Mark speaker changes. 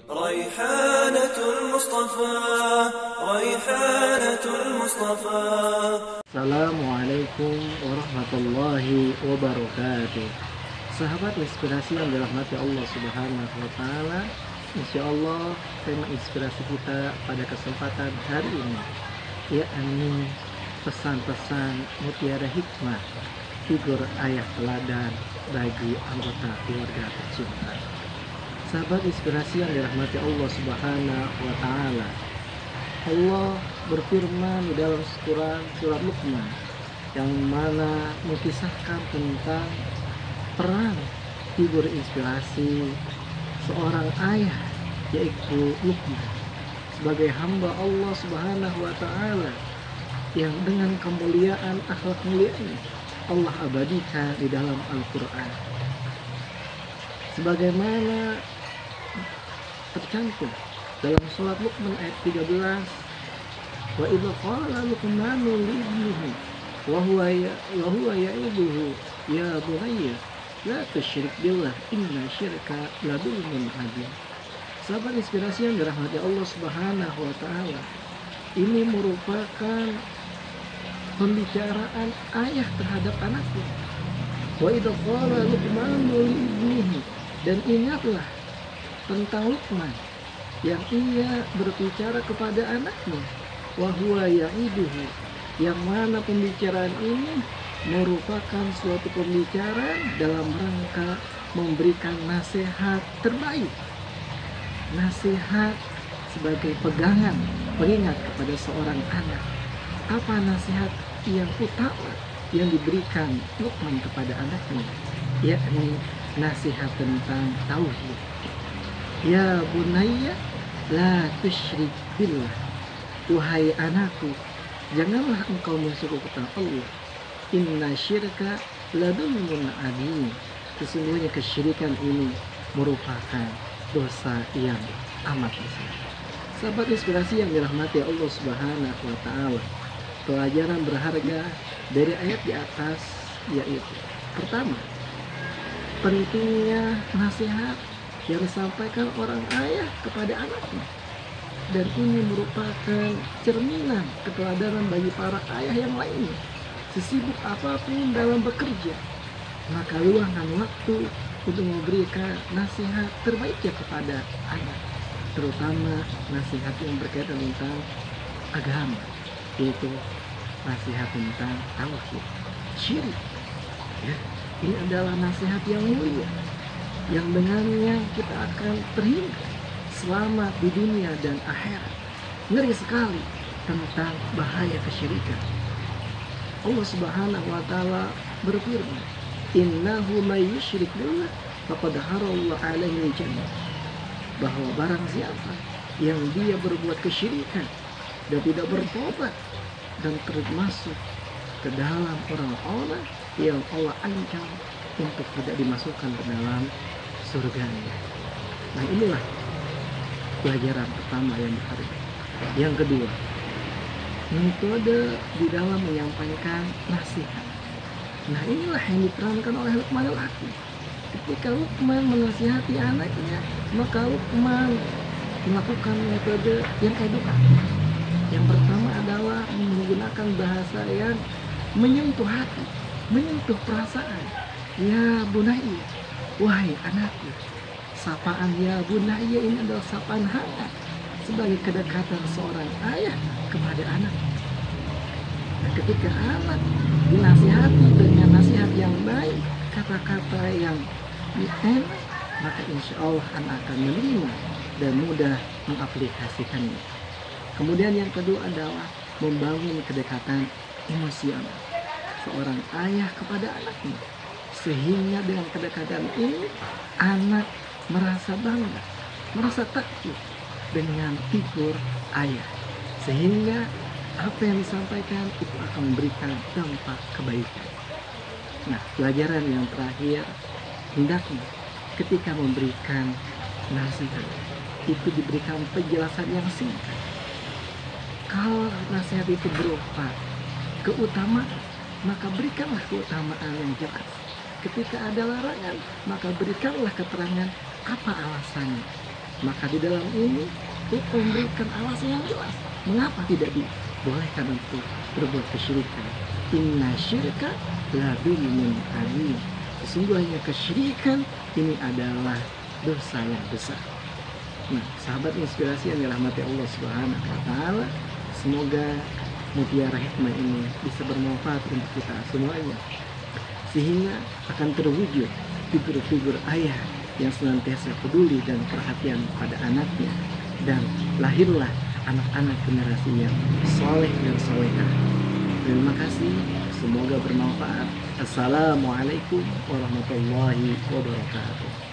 Speaker 1: ريحانة المصطفى ريحانة المصطفى.
Speaker 2: Assalamualaikum warahmatullahi wabarakatuh. Sahabat inspirasi yang dirahmati Allah Subhanahu wa taala, insyaallah tema inspirasi kita pada kesempatan hari ini yakni pesan-pesan mutiara hikmah figur ayah teladan bagi anggota keluarga tercinta. Sahabat inspirasi yang dirahmati Allah Subhanahu wa taala, Allah berfirman di dalam surat Luqman yang mana mengisahkan tentang peran figur inspirasi seorang ayah yaitu Luqman sebagai hamba Allah Subhanahu wa taala yang dengan kemuliaan akhlak mulianya Allah abadikan di dalam Al-Qur'an. Sebagaimana tercantum dalam surat Luqman ayat 13, wa idza qala Luqmanu li ibnihi wa huwa ya'iduhu ya bunayya la tusyrik billah inna syirka la dzulmun adzim. Sahabat inspirasi yang dirahmati Allah Subhanahu wa taala, ini merupakan pembicaraan ayah terhadap anaknya. Wa idza qala Luqmanu li ibnihi, dan ingatlah tentang Luqman yang ia berbicara kepada anaknya, wa huwa ya'iduhu, yang mana pembicaraan ini merupakan suatu pembicaraan dalam rangka memberikan nasihat terbaik, nasihat sebagai pegangan pengingat kepada seorang anak. Apa nasihat yang utama yang diberikan Luqman kepada anaknya, yakni nasihat tentang tauhid. Ya bunayya la tusyrik billah, wahai anakku, janganlah engkau mensekutukan Allah. Inna syirka la dzulmun adzim, sesungguhnya kesyirikan ini merupakan dosa yang amat besar. Sahabat inspirasi yang dirahmati Allah Subhanahu wa taala, pelajaran berharga dari ayat di atas yaitu pertama, pentingnya nasihat yang disampaikan orang ayah kepada anaknya, dan ini merupakan cerminan keteladanan bagi para ayah yang lainnya. Sesibuk apapun dalam bekerja, maka luangkan waktu untuk memberikan nasihat terbaiknya kepada anak, terutama nasihat yang berkaitan tentang agama, yaitu nasihat tentang tauhid, syirik. Ya, ini adalah nasihat yang mulia, yang dengannya kita akan terhindar selamat di dunia dan akhirat. Ngeri sekali tentang bahaya kesyirikan. Allah Subhanahu wa taala berfirman, innahu may yusyrik billah faqad harrama alaihi jannah, bahwa barang siapa yang dia berbuat kesyirikan dan tidak bertobat dan termasuk ke dalam orang-orang yang Allah ancam untuk tidak dimasukkan ke dalam surganya. Nah, inilah pelajaran pertama yang berharga. Yang kedua, metode di dalam menyampaikan nasihat. Nah, inilah yang diterangkan oleh Luqman al-Hakim. Ketika Luqman menasihati anaknya, maka Luqman melakukan metode yang edukatif. Yang pertama adalah menggunakan bahasa yang menyentuh hati, menyentuh perasaan. Ya bunayya, wahai anakku. Sapaan ya bunayya ini adalah sapaan hangat sebagai kedekatan seorang ayah kepada anak. Nah, ketika anak dinasihati dengan nasihat yang baik, kata-kata yang enak, maka insya Allah anak akan menerima dan mudah mengaplikasikannya. Kemudian yang kedua adalah membangun kedekatan emosional seorang ayah kepada anaknya, sehingga dengan kedekatan ini anak merasa bangga, merasa takjub dengan figur ayah, sehingga apa yang disampaikan itu akan memberikan dampak kebaikan. Nah, pelajaran yang terakhir, hendaknya ketika memberikan nasihat itu diberikan penjelasan yang singkat. Kalau nasihat itu berupa keutamaan, maka berikanlah keutamaan yang jelas. Ketika ada larangan, maka berikanlah keterangan apa alasannya. Maka di dalam ini kita memberikan alasan yang jelas mengapa tidak dibolehkan untuk berbuat kesyirikan. Inna syirka la dzulmun adzim. Sesungguhnya kesyirikan ini adalah dosa yang besar. Nah, sahabat inspirasi yang dirahmati Allah Subhanahu wa taala, semoga mutiara hikmah ini bisa bermanfaat untuk kita semuanya, sehingga akan terwujud figur-figur ayah yang senantiasa peduli dan perhatian pada anaknya, dan lahirlah anak-anak generasi yang soleh dan solehah. Terima kasih, semoga bermanfaat. Assalamualaikum warahmatullahi wabarakatuh.